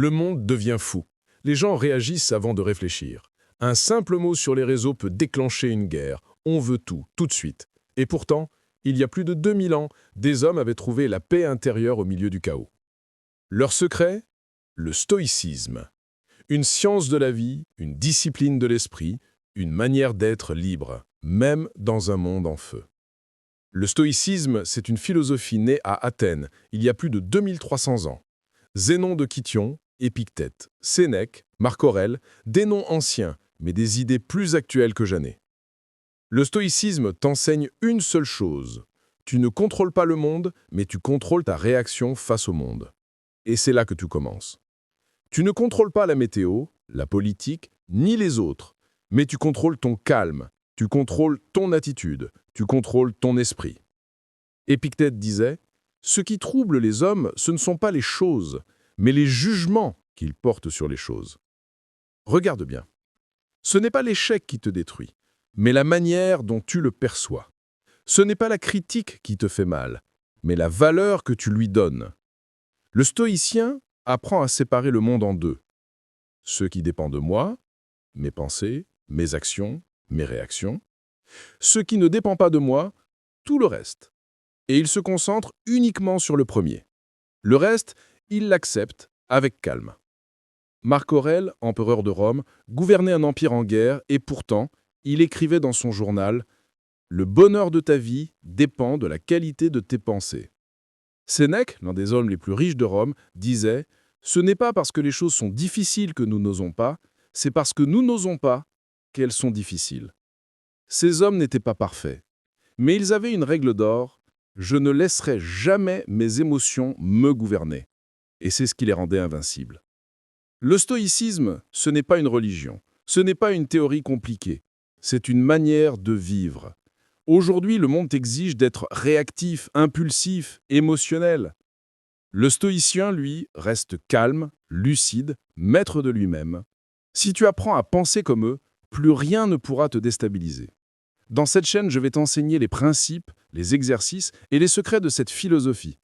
Le monde devient fou. Les gens réagissent avant de réfléchir. Un simple mot sur les réseaux peut déclencher une guerre. On veut tout de suite. Et pourtant, il y a plus de 2000 ans, des hommes avaient trouvé la paix intérieure au milieu du chaos. Leur secret? Le stoïcisme. Une science de la vie, une discipline de l'esprit, une manière d'être libre, même dans un monde en feu. Le stoïcisme, c'est une philosophie née à Athènes, il y a plus de 2300 ans. Zénon de Kition, Épictète, Sénèque, Marc Aurèle, des noms anciens, mais des idées plus actuelles que jamais. Le stoïcisme t'enseigne une seule chose. Tu ne contrôles pas le monde, mais tu contrôles ta réaction face au monde. Et c'est là que tu commences. Tu ne contrôles pas la météo, la politique, ni les autres, mais tu contrôles ton calme, tu contrôles ton attitude, tu contrôles ton esprit. Épictète disait « Ce qui trouble les hommes, ce ne sont pas les choses, mais les jugements qu'ils portent sur les choses. » Regarde bien. Ce n'est pas l'échec qui te détruit, mais la manière dont tu le perçois. Ce n'est pas la critique qui te fait mal, mais la valeur que tu lui donnes. Le stoïcien apprend à séparer le monde en deux. Ce qui dépend de moi, mes pensées, mes actions, mes réactions. Ce qui ne dépend pas de moi, tout le reste. Et il se concentre uniquement sur le premier. Le reste, il l'accepte avec calme. Marc Aurèle, empereur de Rome, gouvernait un empire en guerre et pourtant, il écrivait dans son journal « Le bonheur de ta vie dépend de la qualité de tes pensées ». Sénèque, l'un des hommes les plus riches de Rome, disait « Ce n'est pas parce que les choses sont difficiles que nous n'osons pas, c'est parce que nous n'osons pas qu'elles sont difficiles. » Ces hommes n'étaient pas parfaits, mais ils avaient une règle d'or « Je ne laisserai jamais mes émotions me gouverner ». Et c'est ce qui les rendait invincibles. Le stoïcisme, ce n'est pas une religion, ce n'est pas une théorie compliquée, c'est une manière de vivre. Aujourd'hui, le monde exige d'être réactif, impulsif, émotionnel. Le stoïcien, lui, reste calme, lucide, maître de lui-même. Si tu apprends à penser comme eux, plus rien ne pourra te déstabiliser. Dans cette chaîne, je vais t'enseigner les principes, les exercices et les secrets de cette philosophie.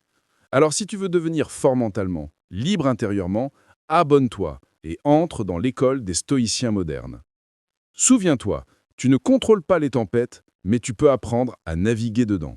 Alors si tu veux devenir fort mentalement, libre intérieurement, abonne-toi et entre dans l'école des stoïciens modernes. Souviens-toi, tu ne contrôles pas les tempêtes, mais tu peux apprendre à naviguer dedans.